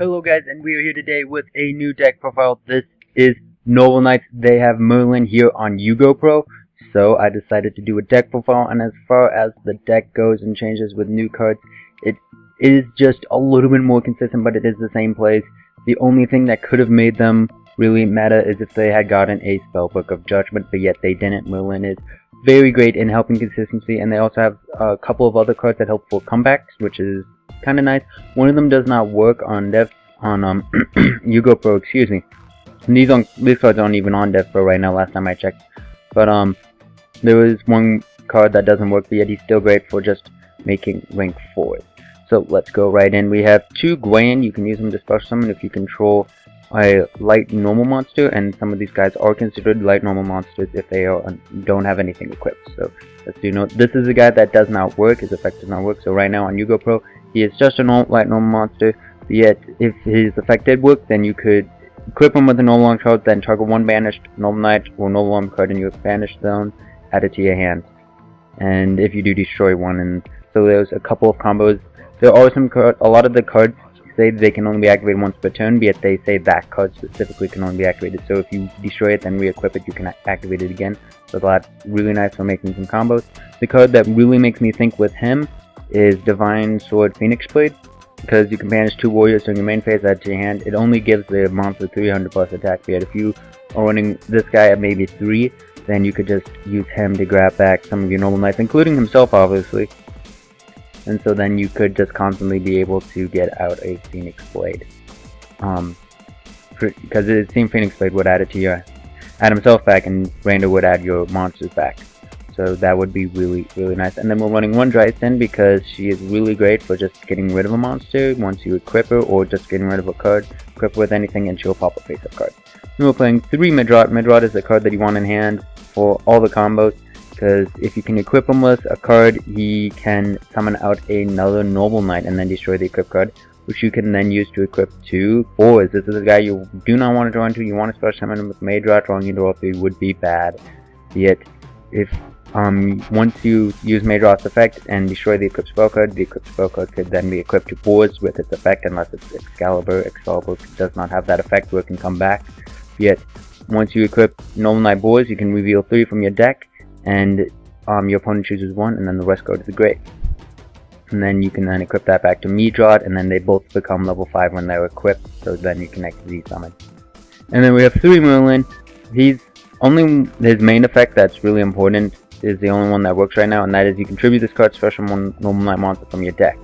Hello guys, and we are here today with a new deck profile. This is Noble Knights. They have Merlin here on Ygopro, so I decided to do a deck profile, and as far as the deck goes and changes with new cards, it is just a little bit more consistent, but it is the same plays. The only thing that could have made them really meta is if they had gotten a Spellbook of Judgment, but yet they didn't. Merlin is very great in helping consistency, and they also have a couple of other cards that help for comebacks, which is kind of nice. One of them does not work on Ygopro, excuse me. And these cards aren't even on Dev Pro right now, last time I checked. But there was one card that doesn't work, but yet he's still great for just making rank 4s. So let's go right in. We have 2 Gwen. You can use them to special summon if you control a light normal monster, and some of these guys are considered light normal monsters if they don't have anything equipped. So let's do note. This is a guy that does not work. His effect does not work. So right now on Ygopro, he is just a light normal monster. Yet if his effect did work, then you could equip him with a normal arm card, then target one banished normal knight or normal arm card, and you banish them, add it to your hand. And if you do, destroy one. And so there's a couple of combos. There are some cards. A lot of the cards say they can only be activated once per turn, but yet they say that card specifically can only be activated. So if you destroy it, then re-equip it, you can activate it again. So that's really nice for making some combos. The card that really makes me think with him is Divine Sword Phoenix Blade, because you can banish 2 warriors during your main phase, add to your hand. It only gives the monster 300 plus attack, but if you are running this guy at maybe 3, then you could just use him to grab back some of your normal knights, including himself obviously. And so then you could just constantly be able to get out a Phoenix Blade. Because it seems Phoenix Blade would add himself back, and Randa would add your monsters back. So that would be really, really nice. And then we're running 1 Dryson because she is really great for just getting rid of a monster once you equip her, or just getting rid of a card. Equip her with anything and she'll pop a face-up card. Then we're playing 3 Midrot. Midrot is the card that you want in hand for all the combos, because if you can equip him with a card, he can summon out another Noble Knight and then destroy the equip card, which you can then use to equip 2 4s. This is a guy you do not want to draw into. You want to special summon him with Midrot. Drawing into all 3 would be bad. Yet, if once you use Midrot's effect and destroy the equipped spell card, the equipped spell card could then be equipped to 4s with its effect, unless it's Excalibur. Excalibur does not have that effect where it can come back. Yet, once you equip Noble Knight boars, you can reveal 3 from your deck, and your opponent chooses 1, and then the rest go to the grave. And then you can then equip that back to Midrot, and then they both become level 5 when they're equipped, so then you can XZ summon. And then we have 3 Merlin. He's only his main effect that's really important is the only one that works right now, and that is you contribute this card special one Normal Knight monster from your deck.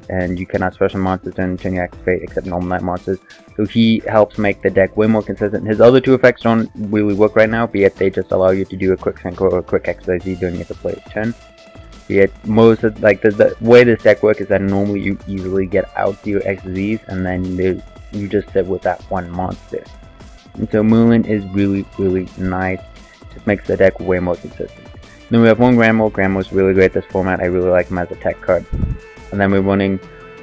And you cannot special monsters until you activate except Normal Knight monsters. So he helps make the deck way more consistent. His other 2 effects don't really work right now, but yet they just allow you to do a quick synchro or a quick XYZ during your player's turn. But yet most of the way this deck works is that normally you easily get out to your XZs, and then you just sit with that one monster. And so Merlin is really, really nice. Just makes the deck way more consistent. Then we have 1 Grandma. Grandma is really great this format. I really like him as a tech card. And then we're running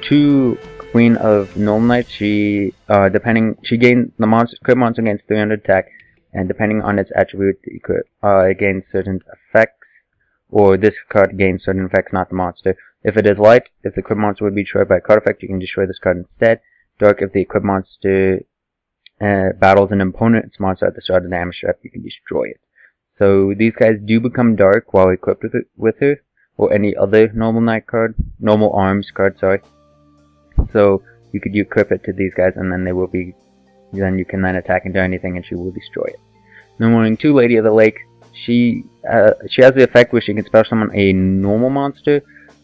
2 Queen of Normal Knights. She gains the monster. Equipped monster gains 300 attack, and depending on its attribute, it gains certain effects, or this card gains certain effects, not the monster. If it is light, if the equipped monster would be destroyed by a card effect, you can destroy this card instead. Dark, if the equipped monster battles an opponent's monster at the start of the damage step, you can destroy it. So these guys do become dark while equipped with her, or any other normal knight card, normal arms card, sorry. So you could equip it to these guys, and then then you can then attack into anything, and she will destroy it. Then running 2 Lady of the Lake. She has the effect where she can special summon a normal monster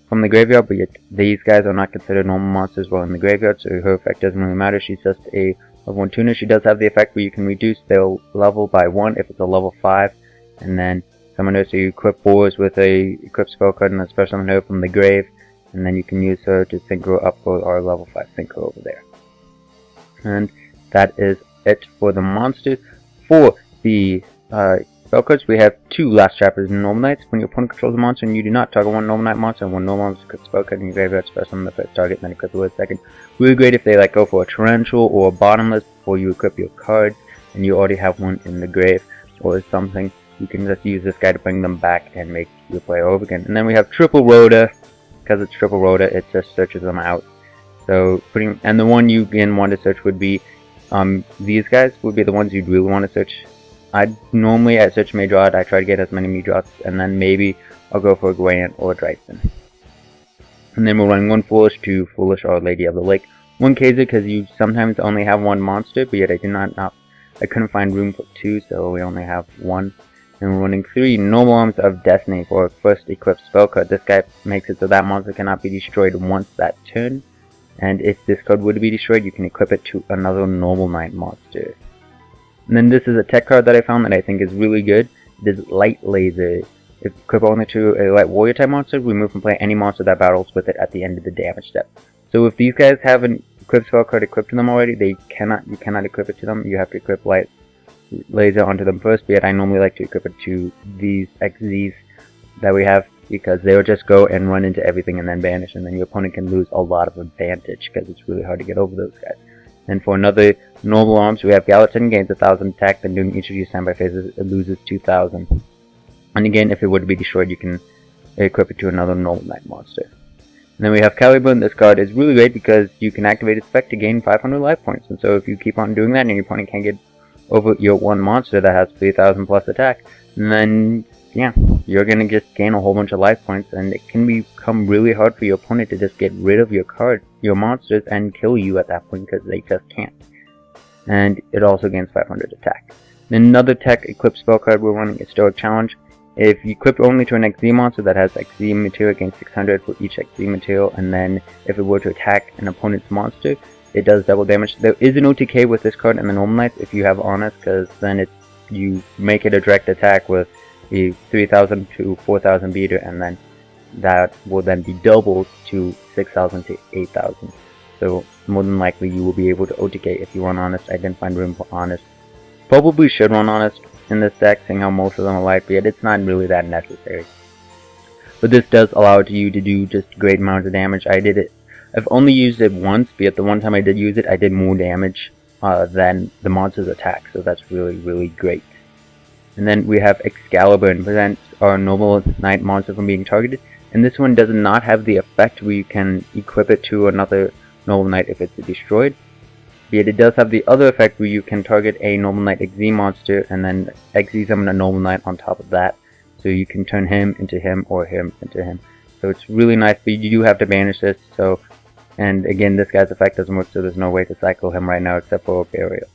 from the graveyard, but yet these guys are not considered normal monsters while in the graveyard, so her effect doesn't really matter. She's just a level 1 tuner. She does have the effect where you can reduce their level by 1 if it's a level 5. And then summon her, so you equip 4s with a equipped spell card and then special summon her from the grave, and then you can use her to synchro up for our level 5 synchro over there. And that is it for the monsters. For the spell cards, we have 2 Last Chapters and Normal Knights. When your opponent controls a monster and you do not, target 1 Normal Knight monster and 1 Normal Monster equipped spell card in your graveyard, special summon the first target, and then equip it with a second. Really great if they go for a Torrential or a Bottomless before you equip your cards, and you already have one in the grave or something. You can just use this guy to bring them back and make your play over again. And then we have Triple Rhoda. Because it's Triple Rhoda, it just searches them out. So and the one you again want to search would be these guys would be the ones you'd really want to search. I search Major Odd. I try to get as many Major Odds, and then maybe I'll go for a Gwent or a Dryson. And then we're running 1 Foolish, 2 Foolish or Lady of the Lake, 1 Kaiser because you sometimes only have 1 monster, but yet I couldn't find room for 2, so we only have 1. And we're running 3 Noble Arms of Destiny for first equipped spell card. This guy makes it so that monster cannot be destroyed once that turn. And if this card were to be destroyed, you can equip it to another Noble Knight monster. And then this is a tech card that I found that I think is really good. It is Light Laser. If equip only to a Light Warrior type monster, remove from play any monster that battles with it at the end of the damage step. So if these guys have an equipped spell card equipped to them already, you cannot equip it to them. You have to equip Light Laser onto them first, but yet I normally like to equip it to these XZs that we have, because they'll just go and run into everything and then vanish, and then your opponent can lose a lot of advantage because it's really hard to get over those guys. And for another Noble Arms, we have Gallatin, gains 1,000 attack, then during each of your standby phases, it loses 2,000. And again, if it were to be destroyed, you can equip it to another Noble Knight monster. And then we have Caliburn. This card is really great because you can activate its effect to gain 500 life points. And so if you keep on doing that and your opponent can't get over your one monster that has 3,000 plus attack, then yeah, you're gonna just gain a whole bunch of life points, and it can become really hard for your opponent to just get rid of your monsters and kill you at that point, because they just can't. And it also gains 500 attack. Then another tech equipped spell card we're running is Stoic Challenge. If you equip only to an XZ monster that has XZ material, it gains 600 for each XZ material, and then if it were to attack an opponent's monster, it does double damage. There is an OTK with this card and the Normal Knights if you have Honest, because then you make it a direct attack with the 3,000 to 4,000 beater, and then that will then be doubled to 6,000 to 8,000. So more than likely you will be able to OTK if you run Honest. I didn't find room for Honest. Probably should run Honest in this deck, seeing how most of them are light, but yet it's not really that necessary. But this does allow you to do just great amounts of damage. I've only used it once, but yet the one time I did use it, I did more damage than the monster's attack, so that's really, really great. And then we have Excalibur, and prevents our Noble Knight monster from being targeted. And this one does not have the effect where you can equip it to another Noble Knight if it's destroyed. Yet it does have the other effect where you can target a Noble Knight XZ monster and then XZ summon a Noble Knight on top of that. So you can turn him into him or him into him. So it's really nice, but you do have to banish this. And again, this guy's effect doesn't work, so there's no way to cycle him right now except for Burial,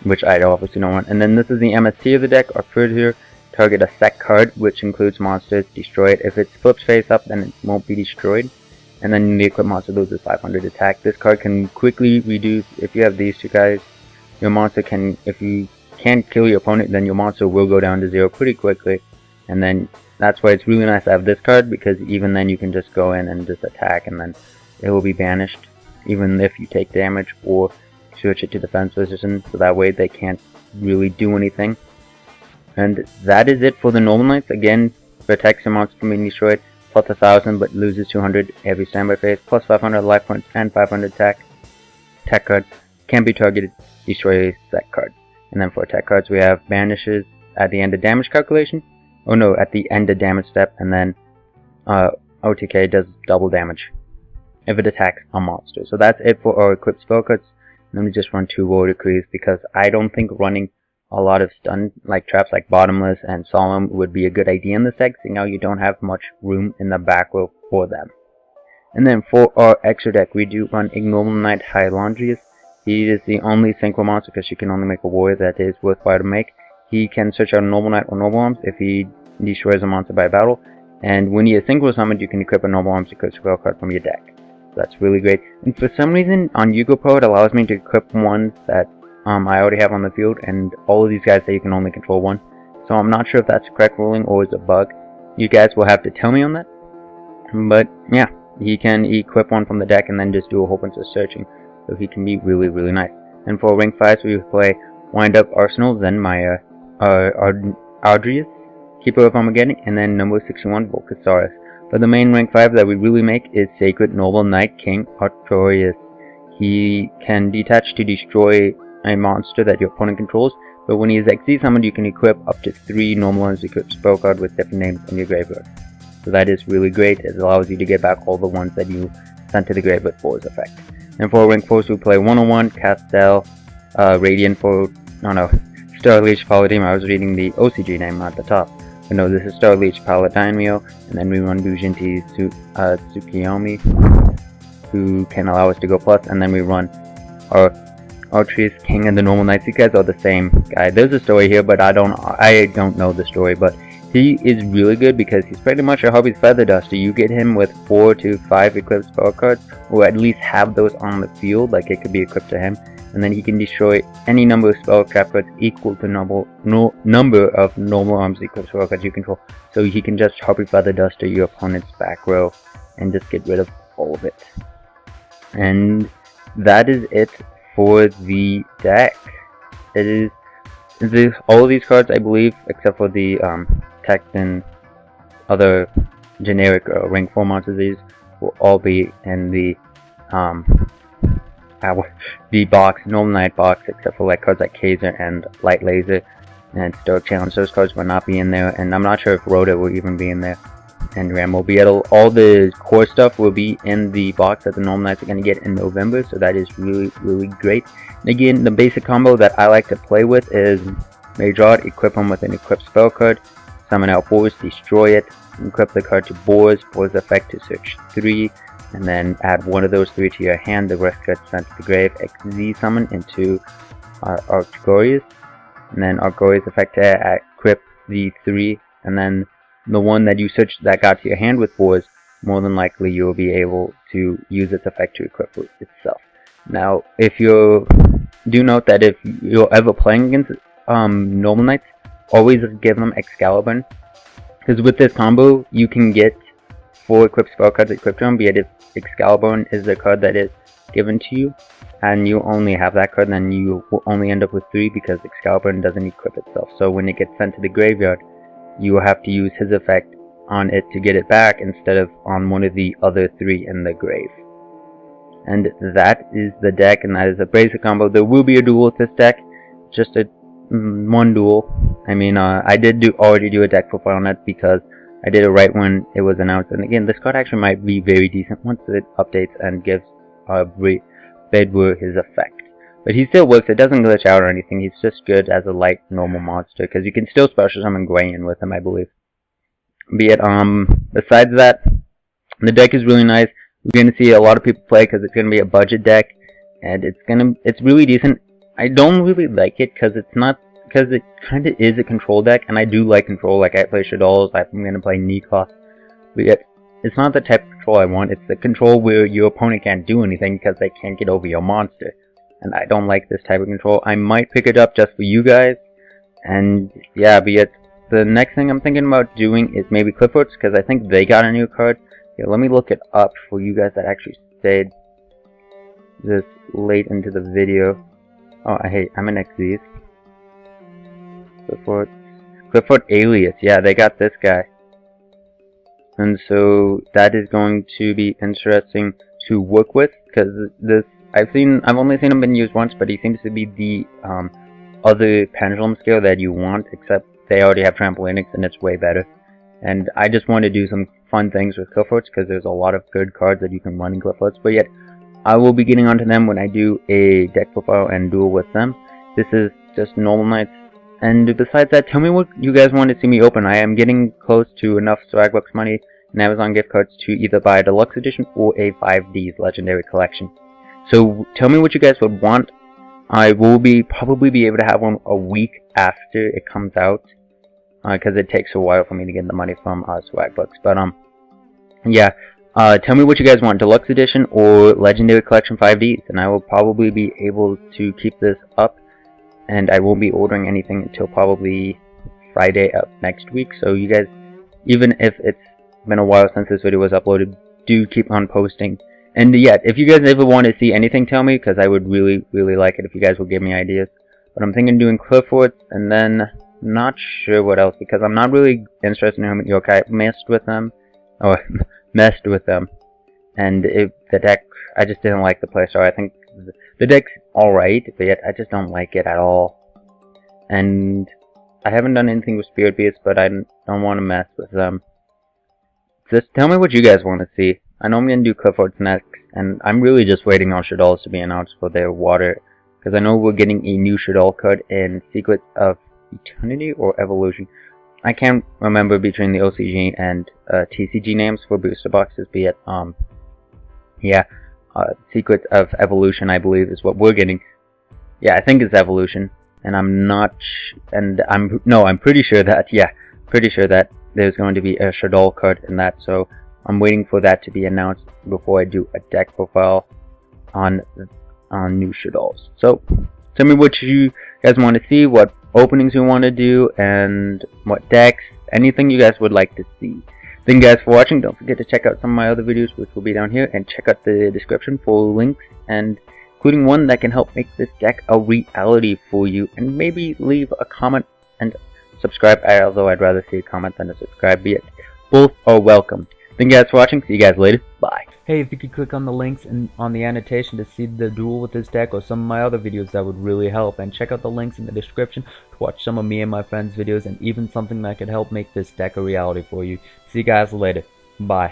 which I obviously don't want. And then this is the MST of the deck. Our third here, target a set card, which includes monsters, destroy it. If it's flipped face up, then it won't be destroyed. And then the equipped monster loses 500 attack. This card can quickly reduce, if you have these two guys, your monster can, if you can't kill your opponent, then your monster will go down to 0 pretty quickly. And then that's why it's really nice to have this card, because even then you can just go in and just attack, and then it will be banished, even if you take damage, or switch it to defense position, so that way they can't really do anything. And that is it for the Noble Knights. Again, protects your monster from being destroyed, plus 1,000 but loses 200 every standby phase, plus 500 life points and 500 attack. Tech card can be targeted, destroy a set card. And then for attack cards we have banishes at the end of damage calculation, at the end of damage step, and then OTK does double damage if it attacks a monster. So that's it for our equipped spell cards. Let me just run 2 War Decrees, because I don't think running a lot of stun like traps like Bottomless and Solemn would be a good idea in this deck, seeing how you don't have much room in the back row for them. And then for our extra deck, we do run Ignoble Knight Hylandrius. He is the only synchro monster, because you can only make a warrior that is worthwhile to make. He can search out a Noble Knight or Noble Arms if he destroys a monster by battle. And when he is synchro summoned, you can equip a Noble Arms equipped spell card from your deck. That's really great. And for some reason on Ygopro it allows me to equip ones that I already have on the field, and all of these guys say you can only control one. So I'm not sure if that's correct ruling or is a bug. You guys will have to tell me on that. But yeah, he can equip one from the deck and then just do a whole bunch of searching. So he can be really, really nice. And for rank 5s we play Wind Up Arsenal, then my Ardrius, Keeper of Armageddon, and then number 61 Volcasaurus. But the main rank 5 that we really make is Sacred Noble Knight King Artorias. He can detach to destroy a monster that your opponent controls, but when he is XZ summoned, you can equip up to 3 normal ones equipped spell card with different names in your graveyard. So that is really great. It allows you to get back all the ones that you sent to the grave with Boar's effect. And for Ring Force, we play 101, Castel, Radiant for, oh no, Star Leech Paladin. I was reading the OCG name at the top. But no, this is Star Leech Paladinio, and then we run Bujinti Tsukiyomi, who can allow us to go plus, and then we run our Archery's King and the Normal Knights. These guys are the same guy. There's a story here, but I don't know the story, but he is really good because he's pretty much a Hobby's Feather Duster. You get him with 4 to 5 equipped spell cards, or at least have those on the field, like it could be equipped to him, and then he can destroy any number of spell trap cards equal to number of normal arms equipped spell cards you control. So he can just Hobby Feather Duster your opponent's back row and just get rid of all of it. And that is it for the deck. It is all of these cards, I believe, except for the text and other generic Ring 4 monsters, these will all be in the box, Normal Knight box, except for like cards like Kaiser and Light Laser and Stoic Challenge. Those cards will not be in there, and I'm not sure if Rhoda will even be in there. And Ram will be at all the core stuff will be in the box that the Normal Knights are going to get in November, so that is really great. And again, the basic combo that I like to play with is Majored, equip him with an equipped spell card, summon out Boars, destroy it, equip the card to Boars effect to search 3, and then add one of those 3 to your hand. The rest gets sent to the grave. XZ summon into Archgorius, and then Archgorius effect to equip the 3, and then the one that you searched that got to your hand with Boars, more than likely you will be able to use its effect to equip itself. Now, if you do note that if you're ever playing against Normal Knights, always give them Excalibur, because with this combo you can get 4 equipped spell cards equipped to them, be it if Excalibur is the card that is given to you, and you only have that card, then you will only end up with 3 because Excalibur doesn't equip itself. So when it gets sent to the graveyard, you will have to use his effect on it to get it back instead of on one of the other 3 in the grave. And that is the deck, and that is a basic combo. There will be a duel with this deck, just one duel. I mean, I did already do a deck profile on it because I did it right when it was announced. And again, this card actually might be very decent once it updates and gives Bedwar his effect. But he still works, it doesn't glitch out or anything, he's just good as a light normal monster, because you can still special summon Gwayan with him, I believe. Be it, besides that, the deck is really nice. We're going to see a lot of people play because it's going to be a budget deck, and it's really decent. I don't really like it because it kind of is a control deck, and I do like control, like I play Shadows, I'm going to play Nikos, but yet, it's not the type of control I want. It's the control where your opponent can't do anything because they can't get over your monster. And I don't like this type of control. I might pick it up just for you guys. And yeah, but yet the next thing I'm thinking about doing is maybe Clifford's, because I think they got a new card. Here, let me look it up for you guys that actually stayed this late into the video. Oh, I'm in XZ's. Clifford Alias. Yeah, they got this guy. And so that is going to be interesting to work with, because this I've only seen him been used once, but he seems to be the other pendulum scale that you want, except they already have Trampolinics and it's way better. And I just want to do some fun things with Clifford's because there's a lot of good cards that you can run in Clifford's, but yet I will be getting onto them when I do a deck profile and duel with them. This is just Normal Knights. And besides that, tell me what you guys want to see me open. I am getting close to enough Swagbucks money and Amazon gift cards to either buy a deluxe edition or a 5D's legendary collection. So tell me what you guys would want. I will probably be able to have one a week after it comes out, because it takes a while for me to get the money from Swagbucks. But yeah, tell me what you guys want, deluxe edition or legendary collection 5Ds, and I will probably be able to keep this up. And I won't be ordering anything until probably Friday of next week. So you guys, even if it's been a while since this video was uploaded, do keep on posting. And yeah, if you guys ever want to see anything, tell me, because I would really like it if you guys will give me ideas. But I'm thinking doing Clifford's, and then not sure what else, because I'm not really interested in him at York. I messed with them, and the deck, I just didn't like the playstyle. I think the deck's alright, but yet I just don't like it at all. And I haven't done anything with Spirit Beasts, but I don't want to mess with them. Just tell me what you guys want to see. I know I'm going to do Clifford's next, and I'm really just waiting on Shaddolls to be announced for their water, because I know we're getting a new Shaddol card in Secrets of Eternity or Evolution. I can't remember between the OCG and TCG names for booster boxes, be it Secrets of Evolution, I believe, is what we're getting. Yeah, I think it's Evolution, and I'm pretty sure that there's going to be a Shaddol card in that, so I'm waiting for that to be announced before I do a deck profile on new Shaddolls. So tell me what you guys want to see, what openings you want to do, and what decks, anything you guys would like to see. Thank you guys for watching. Don't forget to check out some of my other videos, which will be down here, and check out the description for links, and including one that can help make this deck a reality for you. And maybe leave a comment and subscribe, although I'd rather see a comment than a subscribe, be it. Both are welcome. Thank you guys for watching. See you guys later. Bye. Hey, if you could click on the links and on the annotation to see the duel with this deck or some of my other videos, that would really help. And check out the links in the description to watch some of me and my friends' videos, and even something that could help make this deck a reality for you. See you guys later. Bye.